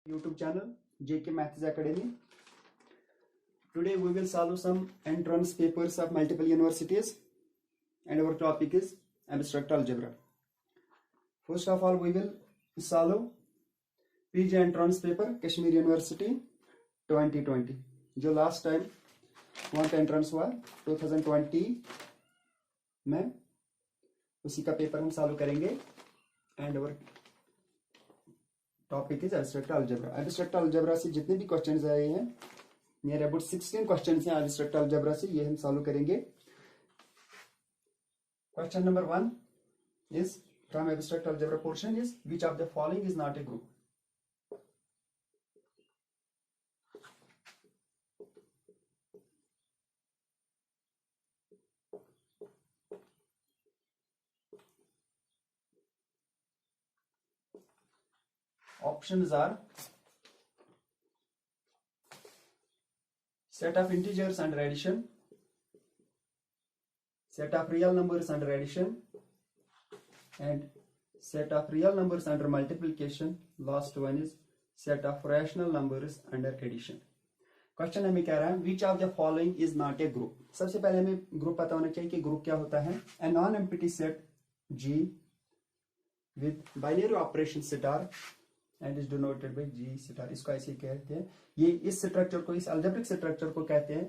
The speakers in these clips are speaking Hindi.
YouTube channel JK Maths Academy. Today we will solve some entrance papers of multiple universities and our topic is abstract algebra. First of all we will solve PG entrance paper Kashmir University 2020 जो लास्ट टाइम वहाँ पे एंट्रेंस हुआ 2020 में, उसी का पेपर हम सॉल्व करेंगे and our topic is abstract algebra. Abstract algebra से जितने भी क्वेश्चंस आए हैं, नियर अबाउट 16 क्वेश्चंस हैं एब्स्ट्रैक्ट अलजेब्रा से, ये हम सॉल्व करेंगे. Question number 1 is from abstract algebra portion is which of the following is not a group. Options are set of integers under addition, set of real numbers under addition, and set of real numbers under multiplication. Last one is set of rational numbers under addition. Question हमें कह रहा है which of the following is not a group. सबसे पहले हमें ग्रुप पता होना चाहिए कि ग्रुप क्या होता है. A non empty set G with binary operation star and is denoted by G star. इसको ऐसे कहते हैं. ये इस स्ट्रक्चर को, इस अलजेब्रिक स्ट्रक्चर को कहते हैं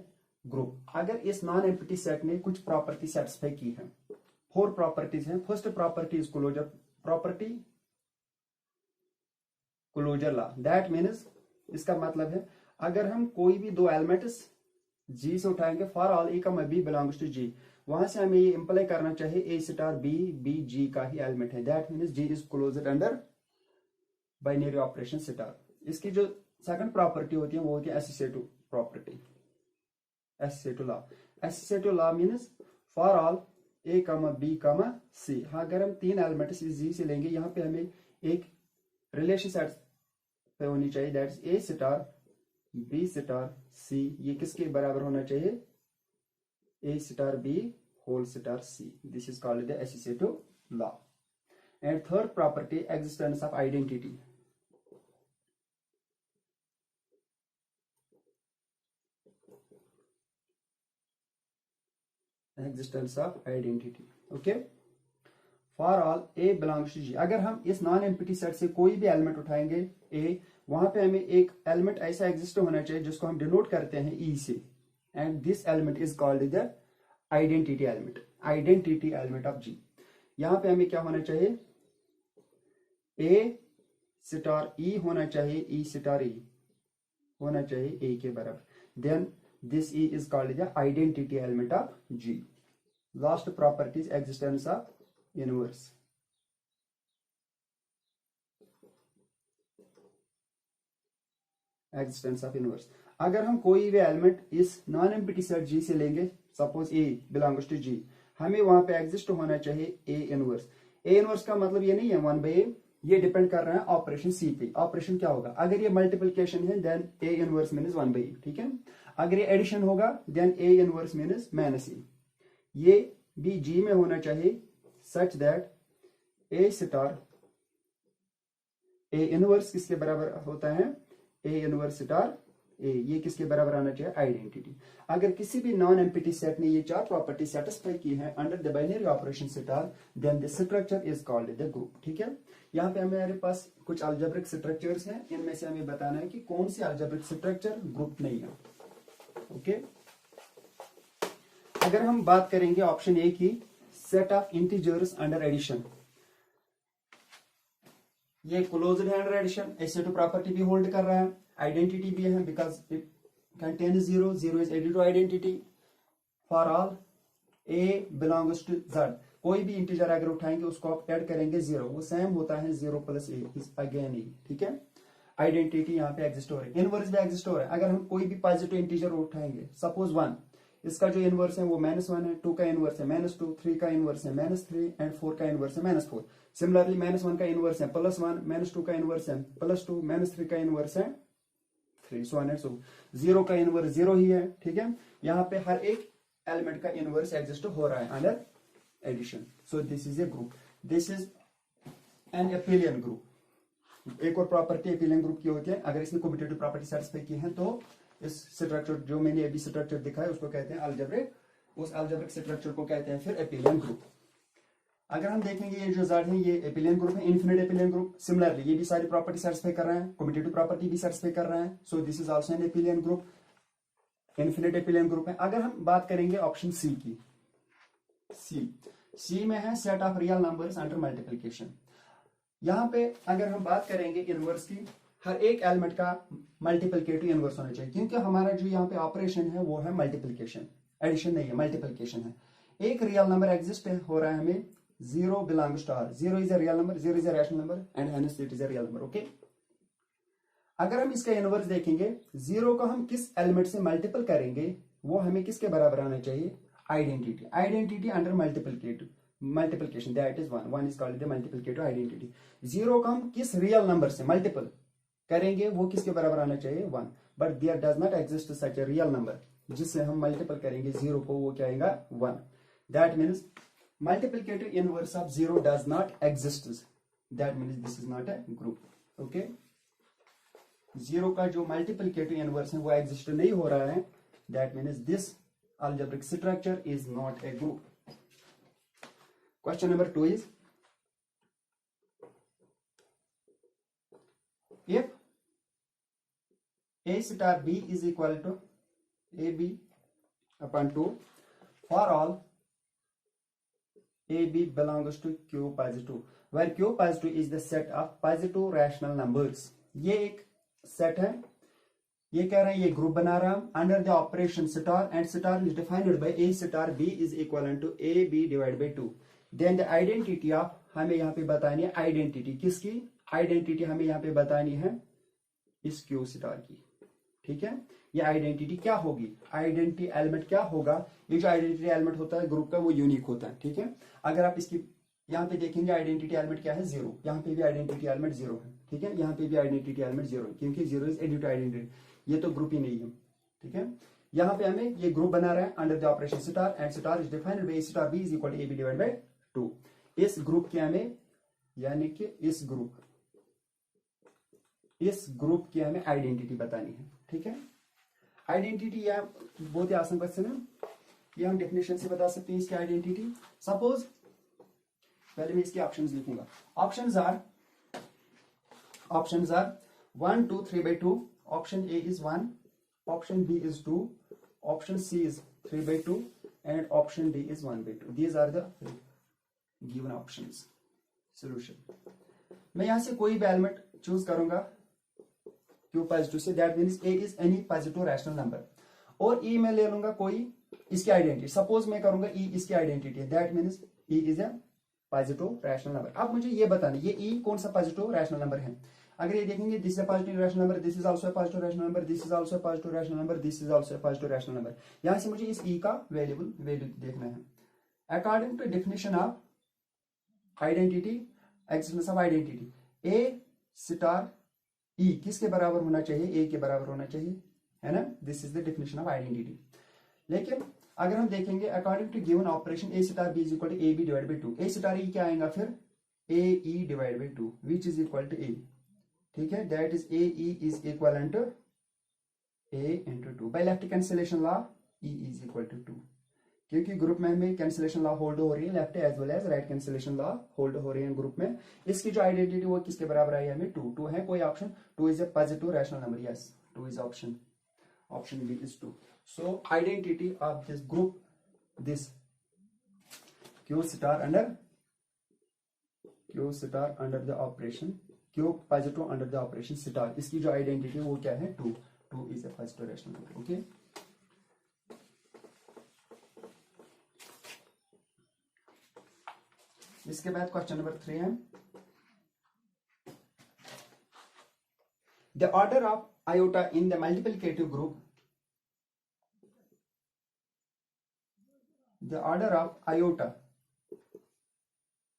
ग्रुप. अगर इस नॉन एम्प्टी सेट ने कुछ प्रॉपर्टी सेटिस्फाई की है, 4 प्रॉपर्टीज हैं. First property is closure property, closure law. That means इसका मतलब है अगर हम कोई भी दो एलिमेंट्स G से उठाएंगे for all A, B belongs to G, वहां से हमें ये इंप्लाई करना चाहिए A स्टार B G का ही एलिमेंट है. That means G is closed under binary operation star. इसकी जो सेकंड प्रॉपर्टी होती है वो होती है associative property, associative law. Associative law means for all A, B, C. हाँ, अगर हम 3 एलिमेंट्स G से लेंगे, यहाँ पे हमें एक रिलेशन सेट पे होनी चाहिए. That is A star B star C. ये किसके बराबर होना चाहिए? A star B whole star C. This is called the associative law. And third property existence of identity. Existence of identity. Okay, for all A belongs to G. अगर हम इस नॉन एम्प्टी सेट से कोई भी एलिमेंट उठाएंगे A, वहां पे हमें एक एलिमेंट ऐसा एग्जिस्ट होना चाहिए जिसको हम डिनोट करते हैं E से, and this element is called the identity element, identity element of G. यहां पे हमें क्या होना चाहिए? A स्टार E होना चाहिए, E स्टार E होना चाहिए A के बराबर. Then this E is called the identity element of G. Last property is existence of inverse. Existence of inverse. अगर हम कोई भी एलिमेंट इस नॉन एम्प्टी सेट G से लेंगे, suppose A belongs to G, हमें वहां पे एग्जिस्ट होना चाहिए A इनवर्स. A इनवर्स का मतलब ये नहीं है 1/A, ये डिपेंड कर रहा है ऑपरेशन C पे. ऑपरेशन क्या होगा? अगर ये मल्टीप्लिकेशन है then A inverse means 1/A. ठीक है. अगर ये एडिशन होगा then A inverse means -A. ये भी G में होना चाहिए such that A star A inverse किसके बराबर होता है? A inverse star A. ये किसके बराबर आना चाहिए? आइडेंटिटी. अगर किसी भी नॉन एम्प्टी सेट ने ये 4 प्रॉपर्टी सेटिस्फाई की है under the binary operation star, then the structure is called the group. ठीक है. यहाँ पे हमारे पास कुछ अलजेब्रिक स्ट्रक्चर्स हैं, इनमें से हमें बताना है कि कौन सी अलजेब्रिक स्ट्रक्चर ग्रुप नहीं है. ओके, अगर हम बात करेंगे ऑप्शन ए की, set of integers under addition, ये क्लोज्ड है अंडर एडिशन, एसोसिएटिव प्रॉपर्टी भी होल्ड कर रहा है, आइडेंटिटी भी है because it contains 0 is added to identity. For all A belongs to Z, कोई भी इंटीजर अगर उठाएंगे उसको आप ऐड करेंगे 0, वो सेम होता है 0 + A इज अगेन A. ठीक है. आइडेंटिटी यहाँ पे एग्जिस्ट हो रही है, इनवर्स भी एग्जिस्ट हो रहा है. अगर हम कोई भी पॉजिटिव इंटीजर उठाएंगे, सपोज 1, इसका जो इनवर्स है वो -1 है, 2 का इनवर्स है -2, 3 का इनवर्स है -3 एंड 4 का इनवर्स है -4. सिमिलरली -1 का इनवर्स है +1, -2 का इनवर्स है +2, -3 का इनवर्स है 3, so on and so. 0 का इनवर्स 0 ही है. ठीक है. यहाँ पे हर एक एलिमेंट का इनवर्स एग्जिस्ट हो रहा है under addition. So this is a group. This is an abelian group. एक और प्रॉपर्टी एपिलियन ग्रुप की होती है, अगर इसने कम्यूटेटिव प्रॉपर्टी सेटिस्फाई की है तो इस स्ट्रक्चर जो मैंने अभी स्ट्रक्चर दिखाया उसको कहते हैं अलजेब्रिक, उस अलजेब्रिक स्ट्रक्चर को कहते हैं फिर एपिलियन ग्रुप। अगर हम देखेंगे ये जो जेड है ये एपिलियन ग्रुप है, इन्फिनिट एपिलियन ग्रुप। सिमिलरली ये भी सारी प्रॉपर्टी सेटिस्फाई कर रहे हैं, कम्यूटेटिव प्रॉपर्टी भी सेटिस्फाई कर रहे हैं, so this is also an abelian group, infinite abelian group है। अगर हम बात करेंगे ऑप्शन सी की, सी में है set of real numbers under multiplication. यहाँ पे अगर हम बात करेंगे इनवर्स की, हर एक एलिमेंट का मल्टीप्लिकेटिव इनवर्स होना चाहिए, क्योंकि हमारा जो यहाँ पे ऑपरेशन है वो है मल्टीप्लिकेशन, एडिशन नहीं है, मल्टीप्लिकेशन है। एक रियल नंबर एग्जिस्ट हो रहा है हमें, 0 belongs to R, 0 is a real number, 0 is a rational number and hence it is a real number. Okay, अगर हम इसका इनवर्स देखेंगे, 0 को हम किस एलिमेंट से मल्टीपल करेंगे वो हमें किसके बराबर आना चाहिए, identity, identity under multiplication that is 1 is called the multiplicative identity. 0 को हम किस रियल नंबर से मल्टीपल करेंगे वो किसके बराबर आना चाहिए, 1, but there does not exist such a real number जिससे हम मल्टीपल करेंगे 0 को, वो क्या आएगा 1। That means multiplicative inverse of 0 does not exist, that means this is not a group। okay, 0 का जो multiplicative inverse है वो exist नहीं हो रहा है, that means this algebraic structure is not a group। question number 2 is, if a star b is equal to ab upon 2 for all AB belongs to Q positive, where Q positive is the set of positive rational numbers। ये एक सेट है, ये कह रहे हैं ये ग्रुप बना रहा है under the operation star and star is defined by A star B is equal to AB divide by 2। Then the identity of, हमें यहाँ पे बतानी है आइडेंटिटी किसकी, आइडेंटिटी हमें यहाँ पे बतानी है इस Q स्टार की। ठीक है, ये आइडेंटिटी क्या होगी, आइडेंटिटी एलिमेंट क्या होगा, ये जो आइडेंटिटी एलिमेंट होता है ग्रुप का वो यूनिक होता है। ठीक है, अगर आप इसकी यहाँ पे देखेंगे आइडेंटिटी एलिमेंट क्या है, 0, यहाँ पे भी आइडेंटिटी एलिमेंट 0 है। ठीक है, यहाँ पे भी आइडेंटिटी एलिमेंट 0 है, क्योंकि 0 इज एडिटिव आइडेंटिटी, ये तो ग्रुप ही नहीं है। ठीक है, यहाँ पे हमें ये ग्रुप बना रहा है under the operation star and star is defined by star B is equal to AB divide by 2। इस ग्रुप के हमें, यानी कि इस ग्रुप की हमें आइडेंटिटी बतानी है। ठीक है, आइडेंटिटी यह बहुत ही आसान क्वेश्चन है, ये हम डेफिनेशन से बता सकते हैं इसकी आइडेंटिटी। सपोज पहले मैं इसके ऑप्शंस लिखूंगा, options are 1 2 3 by 2, option A is 1, option B is 2, option C is 3 by 2 and option D is 1 by 2। These are the given options. Solution, मैं यहां से कोई भी एलिमेंट चूज करूंगा Q पॉजिटिव से, that means A is any positive rational number, और E में ले लूंगा कोई इसकी आइडेंटिटी, सपोज मैं करूंगा E इसकी आइडेंटिटी है, that means E is a positive rational number. अब मुझे ये बताना ये E कौन सा पॉजिटिव रैशनल नंबर है। अगर ये देखेंगे this is positive rational number, this is also a positive rational number, this is also a positive rational number, this is also a positive rational number, यहां से मुझे इस E का वैल्यू देखना है। According to definition of identity, existence of identity, A star E किसके बराबर होना चाहिए, A के बराबर होना चाहिए, है ना। This is the definition of identity. लेकिन अगर हम देखेंगे according to given operation A star B is equal to AB divide by 2, A star E क्या आएगा फिर AE divide by 2 which is equal to A। ठीक है, that is AE is equal to A into 2। By left cancellation law E is equal to 2, क्योंकि ग्रुप में हमें कैंसिलेशन लॉ होल्ड हो रही है, left as well as right cancellation law hold हो रही है ग्रुप में। इसकी जो आइडेंटिटी वो किसके बराबर आई है हमें 2 है कोई option, 2 is a positive rational number, yes 2 is option B is 2। So identity of this group, this Q star under the operation Q positive under the operation star, इसकी जो आइडेंटिटी वो क्या है 2 is a positive rational number. Okay, इसके बाद क्वेश्चन नंबर 3 है, the order of iota in the multiplicative group, the order of iota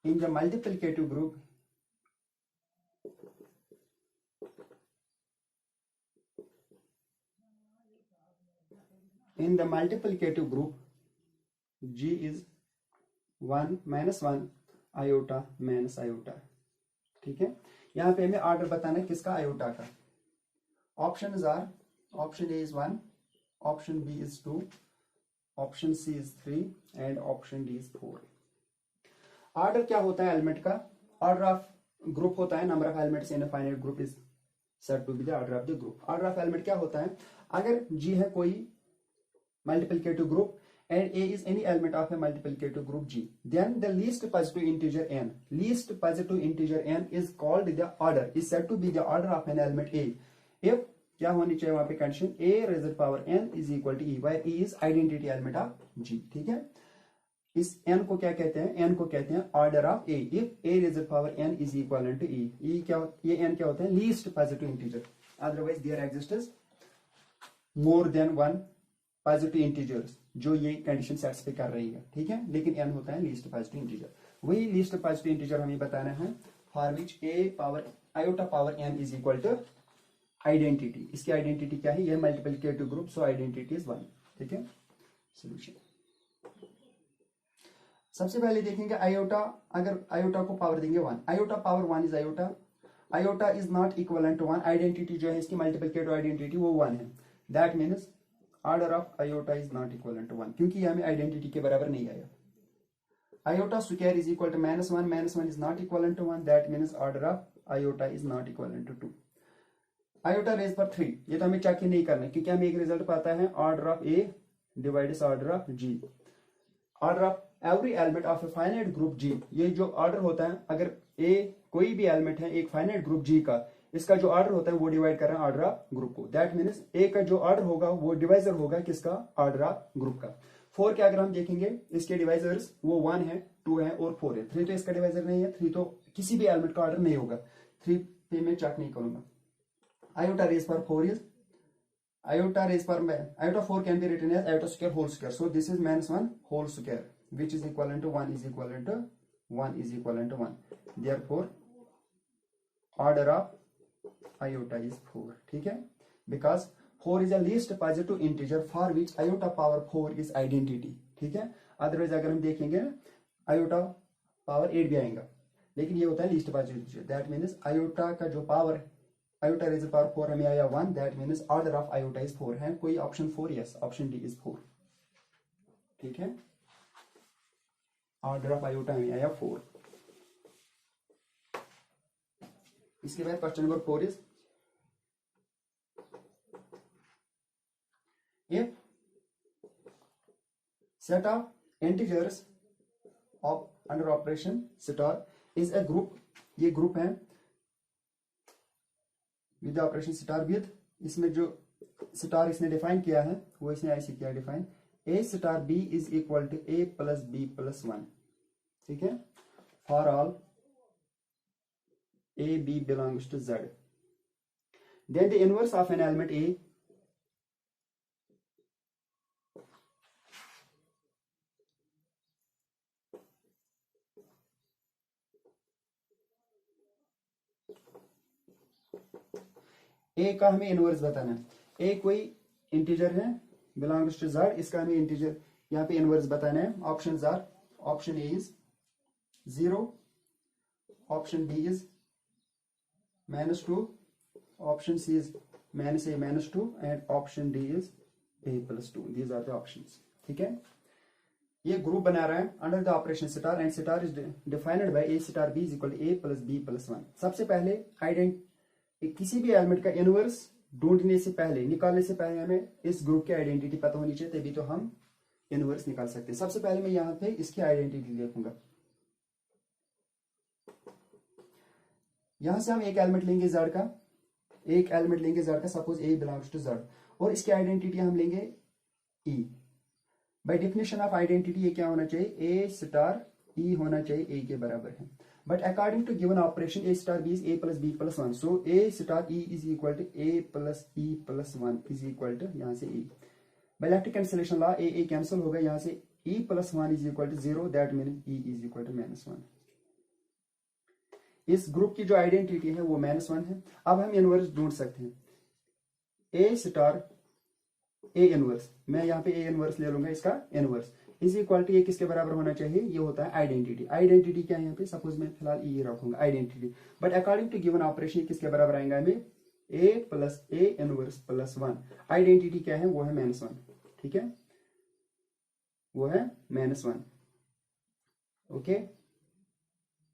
in the multiplicative group G is 1 - 1 iota minus iota. ठीक है, यहाँ पे हमें ऑर्डर बताना है किसका, आयोटा का। Option are, option A is 1, option B is 2, option C is 3 and option D is 4। Order क्या होता है एलिमेंट का? ऑर्डर ऑफ ग्रुप होता है, number of elements in a finite group is said to be the order of the group। Order of element क्या होता है? अगर G है कोई multiplicative group and A is any element of a multiplicative group G, then the least positive integer n, least positive integer n is called the order, is said to be the order of an element A if क्या होनी चाहिए वहां पे condition, A raised to power n is equal to E, where E is identity element of G। ठीक है, इस n को क्या कहते हैं? n को कहते हैं order of A if A raised to power n is equivalent to E। E क्या, ये n क्या होता है? Least positive integer, otherwise there exists more than one positive integers, जो ये कंडीशन सेटिस्फाई कर रही है। ठीक है, लेकिन n होता है लीस्ट पॉजिटिव इंटीजर। वही लीस्ट पॉजिटिव इंटीजर हमें बताना है for which A power iota power n is equal to identity. इसकी आइडेंटिटी क्या है? ये multiplicative group, so identity is 1। ठीक है, सोल्यूशन सबसे पहले देखेंगे आयोटा, अगर आयोटा को पावर देंगे 1, iota power 1 is iota, iota is not equal to 1, identity जो है इसकी मल्टीप्लिकेटिव आइडेंटिटी वो 1 है, that means order of iota is not equal to 1, क्योंकि हमें आइडेंटिटी के बराबर नहीं आया। Iota square is equal to -1, -1 is not equal to 1, that means order of iota is not equal to 2। Iota raise पर 3, ये तो हमें चेक ही नहीं करना क्योंकि हमें एक रिजल्ट पता है, order of A divides order of G। Order of every element of a finite group G, ये जो ऑर्डर होता है, अगर A कोई भी एलिमेंट है एक फाइनाइट ग्रुप G का, इसका जो ऑर्डर होता है वो डिवाइड कर रहा है ऑर्डर ऑफ ग्रुप को, दैट मीन्स A का जो ऑर्डर होगा वो डिवाइजर होगा किसका? ऑर्डर ऑफ ग्रुप का। 4 के अगर हम देखेंगे इसके डिवाइजर्स वो 1 है, 2 है और 4 है। 3 तो इसका डिवाइजर नहीं है, 3 तो किसी भी एलिमेंट का ऑर्डर नहीं होगा, 3 पे मैं चेक नहीं करूंगा। Iota raised power 4 is iota raised power iota 4 can be written as iota square whole square, so this is -1 whole square which is equivalent to 1 is equivalent to 1 is equivalent to 1, therefore order of iota is 4। ठीक है, because 4 is a least positive integer for which iota power 4 is identity। ठीक है, अदरवाइज अगर हम देखेंगे iota पावर 8 भी आएगा, लेकिन ये होता है least positive integer, that means iota का जो पावर आयोटा रेज़ पावर 4 हमें आया 1, that means order of iota is 4 है। कोई option 4? Yes, option D is 4। ठीक है, ऑर्डर ऑफ आयोटा हमें आया 4। इसके बाद question number 4 is if set of integers of under operation star is a group, ये ग्रुप है विद ऑपरेशन स्टार विद, इसमें जो स्टार इसने डिफाइन किया है वो इसने ऐसे किया define, a star B is equal to a plus b plus 1। ठीक है, for all a b belongs to Z, then the inverse of an element a a का हमें इनवर्स बताना है। ए कोई इंटीजर है बिलोंग्स टू जेड, इसका हमें इंटीजर यहाँ पे इनवर्स बताना है। Option are, option A is 0, option B is -2, option C is -2 and option D is a+2। These are the options. ठीक है, ये ग्रुप बना रहा है under the operation star and star is defined by a star b is equal to a plus b plus 1। सबसे पहले किसी भी एलिमेंट का इनवर्स ढूंढने से पहले, निकालने से पहले हमें इस ग्रुप की आइडेंटिटी पता होनी चाहिए, तभी तो हम इनवर्स निकाल सकते हैं। सबसे पहले मैं यहाँ पे इसकी आइडेंटिटी देखूंगा। यहां से हम एक एलिमेंट लेंगे जेड का, एक एलिमेंट लेंगे जेड का, suppose a belongs to Z, और इसकी आइडेंटिटी हम लेंगे e. By definition of identity ये क्या होना चाहिए? ए स्टार ई होना चाहिए, ए के बराबर है। But according to given operation a star B is a plus b plus 1, so a star e is equal to a plus e plus 1 is equal to यहाँ से e. By electric cancellation law a cancel होगा, यहाँ से e plus 1 is equal to 0, that mean e is equal to -1। इस ग्रुप की जो आइडेंटिटी है वो -1 है। अब हम इनवर्स ढूंढ सकते हैं। ए स्टार ए इनवर्स, मैं यहाँ पे ए इनवर्स ले लूंगा, इसका इनवर्स इज इक्वल टू ये किसके बराबर होना चाहिए, ये होता है आइडेंटिटी। आइडेंटिटी क्या है यहाँ पे, सपोज मैं फिलहाल ये रखूंगा identity, but according to given operation किसके बराबर आएगा हमें, a plus a inverse plus 1। Identity क्या है, वो है -1, ठीक है, वो है -1, ओके,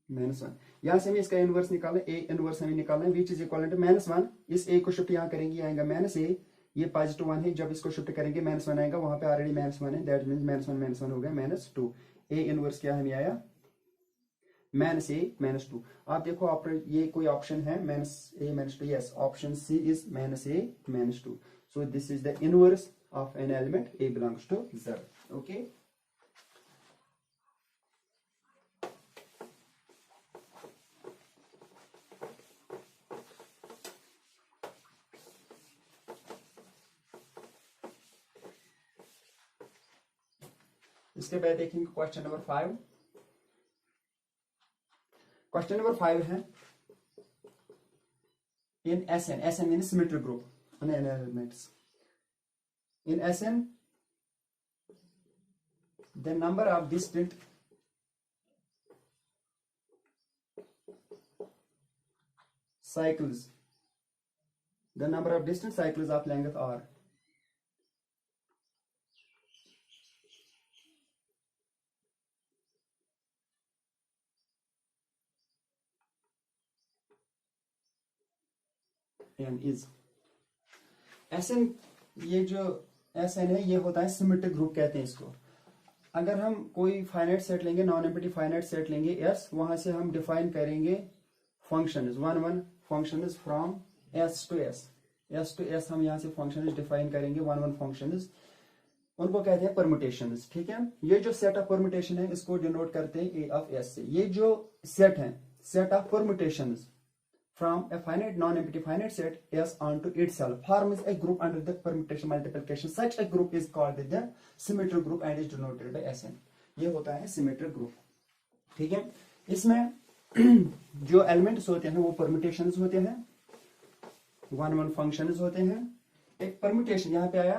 -1। यहां से हमें इसका इनवर्स निकालना, ए इनवर्स हमें निकालना है, विच इज इक्वल टू -1। इस ए को शिफ्ट यहाँ करेंगे, आएगा -a, ये +1 है, जब इसको शिफ्ट करेंगे -1 आएगा, वहां पे ऑलरेडी -1 है, दैट मीन -1 हो गया -2। ए इनवर्स क्या हमें आया, -a -2। आप देखो ये कोई ऑप्शन है -a -2, yes, option C is -a -2। So this is the inverse of an element a belongs to Z, okay. इसके बाद देखेंगे क्वेश्चन नंबर 5। क्वेश्चन नंबर 5 है, in SN means symmetric group on n elements. In SN, the number of distinct cycles, of length R. N is SN, ये जो SN है ये होता है सिमेट्रिक ग्रुप कहते हैं इसको। अगर हम कोई फाइनाइट सेट लेंगे, नॉन एम्प्टी फाइनाइट सेट लेंगे S, वहां से हम डिफाइन करेंगे functions, one functions from S to S हम यहाँ से फंक्शंस डिफाइन करेंगे, वन फंक्शंस, उनको कहते हैं परमुटेशंस, ठीक है। ये जो सेट ऑफ परमुटेशन है इसको डिनोट करते हैं A of S से। ये जो सेट है, set of permutations from a finite non-empty finite set S onto itself forms a group under the permutation multiplication. Such a group is called the symmetric group and is denoted by Sn. ये होता है symmetric group, ठीक है। इसमें जो एलिमेंट्स होते हैं वो परम्यूटेशंस होते हैं, वन फंक्शंस होते हैं। एक परम्यूटेशन यहाँ पे आया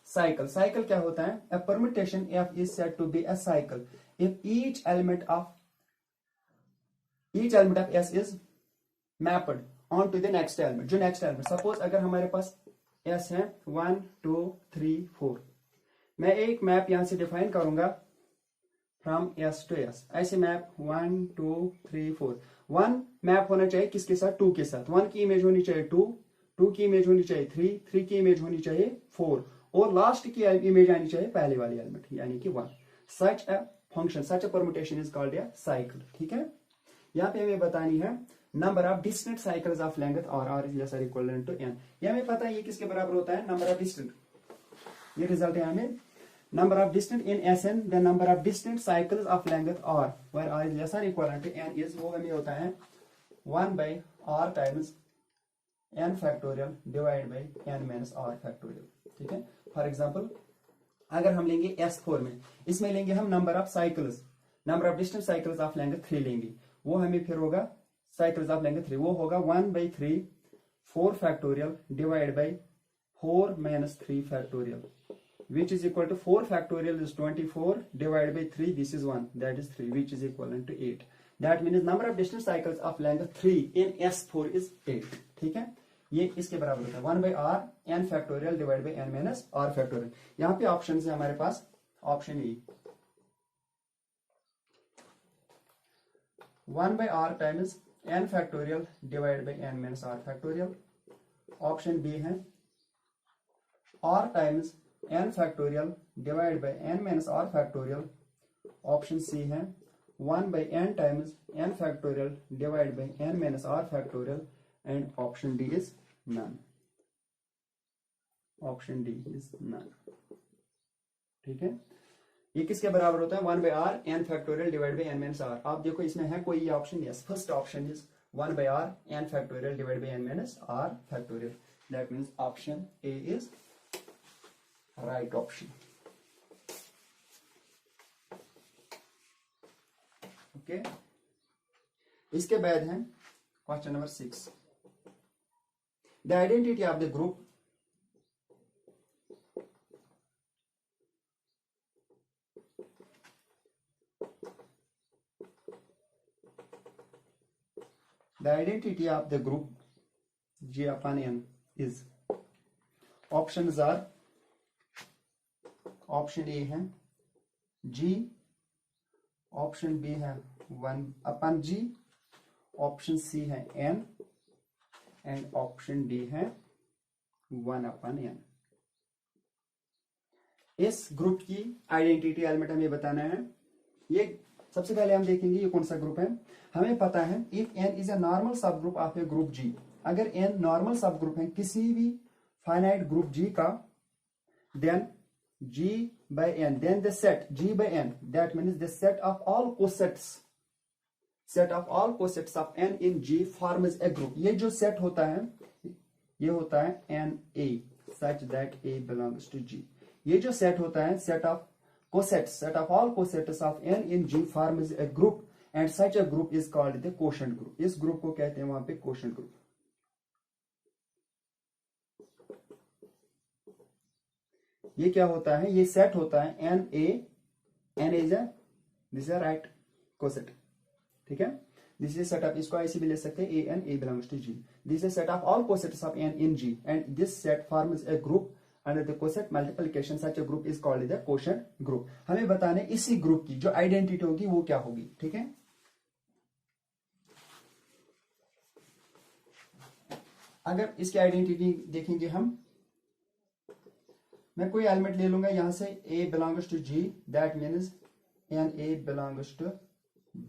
साइकिल। साइकिल क्या होता है, a permutation F is said to be a cycle if each element of S is mapped onto the next element. जो नेक्स्ट एलिमेंट, सपोज अगर हमारे पास S है 1 2 3 4, मैं एक मैप यहां से डिफाइन करूंगा फ्रॉम S to S। ऐसे मैप 1 2 3 4, 1 मैप होना चाहिए किसके साथ, 2 के साथ। 1 की इमेज होनी चाहिए 2, 2 की इमेज होनी चाहिए 3, 3 की इमेज होनी चाहिए 4, और लास्ट की इमेज आनी चाहिए पहले वाली एलिमेंट यानी कि 1। Such a function, such a permutation is called a cycle, ठीक है। यहाँ पे हमें बतानी है number of distinct cycles of length और आर इज लेस और इक्वल टू n। ये हमें पता है ये किसके बराबर होता है, नंबर ऑफ डिस्टिंक्ट, ये रिजल्ट है हमें number of distinct in SN, the number of distinct cycles of length r where r is less और इक्वल टू n इज, वो हमें होता है 1/r times n factorial divide by n minus r factorial, ठीक है। फॉर एग्जांपल अगर हम लेंगे S4 में, इसमें लेंगे हम number of cycles, number of distinct cycles of length 3 लेंगे, वो हमें फिर होगा साइकिल्स ऑफ लेंगे 3, वो होगा 1/3 4 factorial divide by 4 minus 3 factorial, which is equal to 4 factorial is 24 divide by 3, this is 1, that is 3, which is equal to 8। That means number of distinct cycles of length 3 in S4 is 8, ठीक है। ये इसके बराबर होता है 1/r n factorial divide by n minus r factorial. यहाँ पे ऑप्शन है हमारे पास, option A 1/r times n factorial divide by n minus r factorial. Option B है r times n factorial divide by n minus r factorial. Option C है 1/n times n factorial divide by n minus r factorial, and option D is none, option D is none, ठीक है। ये किसके बराबर होता है, 1/r n factorial divide by n minus r। आप देखो इसमें है कोई option, yes, first option is 1/r n factorial divide by n minus r factorial. That means option A is right option, okay. इसके बाद है question number 6, the identity of the group The identity of the group G upon N is, options are, option A है G, ऑप्शन बी है 1 upon G, ऑप्शन सी है N एंड ऑप्शन डी है 1 upon N। इस ग्रुप की आइडेंटिटी एलिमेंट हमें बताना है। ये सबसे पहले हम देखेंगे ये कौन सा ग्रुप है। हमें पता है if n is a normal subgroup of a group G, अगर n नॉर्मल सब ग्रुप है किसी भी फाइनाइट ग्रुप G का, then G by n, then the set G by n, that means the set of all cosets of n in G forms a group। ये जो सेट होता है ये होता है NA such that A belongs to G। ये जो सेट होता है set of all cosets of n in G forms a group and such a group is called the quotient group। इस ग्रुप को कहते हैं वहां पे quotient group। ये क्या होता है, ये सेट होता है N is this is right coset, ठीक है। दिस इज सेट ऑफ, इसको ऐसे भी ले सकते हैं a belongs to G. This is set of all cosets of N in G and this set forms a group under the coset multiplication. Such a group is called the quotient group. हमें बताने इसी ग्रुप की जो आइडेंटिटी होगी वो क्या होगी, ठीक है। अगर इसकी आइडेंटिटी देखेंगे हम, मैं कोई एलिमेंट ले लूंगा यहां से a belongs to G, that means NA belongs to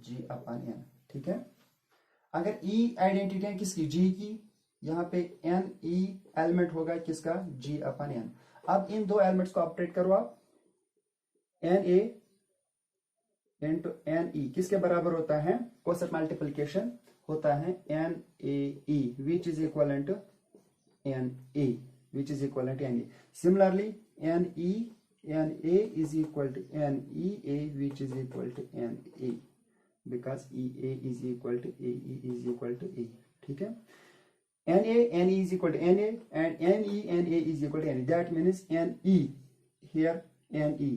G upon N, ठीक है। अगर E आइडेंटिटी है किसकी, G की, यहां पे NE एलिमेंट होगा किसका, G अपॉन N। अब इन दो एलिमेंट्स को ऑपरेट करो आप, NA इंटू NE किसके बराबर होता है, कोसेट मल्टीप्लिकेशन होता है NAE which is equal to NA which is equivalent to NA. Similarly, NA is equal to NEA which is equal to NA because EA is equal to AE is equal to A, ठीक है। NE is equal to NA and NA is equal to NA. That means NE here NE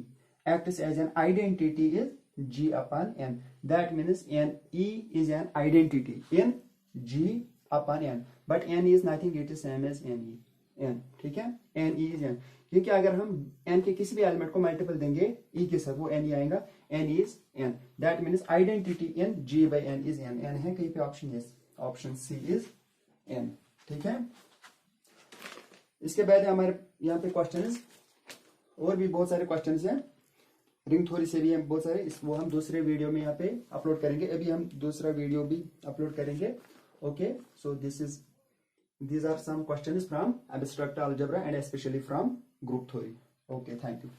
acts as an identity is G upon N. That means NE is an identity in G upon N, but N is nothing, it is same as NE n, ठीक है। n e is n, क्योंकि अगर हम n के किसी भी एलिमेंट को मल्टीपल देंगे e के साथ वो n ही आएगा, n is n। That means identity in G by n is n। n है कहीं पे option yes, option C is n, ठीक है। इसके बाद हमारे यहाँ पे क्वेश्चंस, और भी बहुत सारे क्वेश्चंस हैं रिंग थ्योरी से भी हैं बहुत सारे, वो हम दूसरे वीडियो में यहाँ पे अपलोड करेंगे। अभी हम दूसरा वीडियो भी अपलोड करेंगे। Okay, so these are some questions from abstract algebra and especially from group theory. Okay, thank you.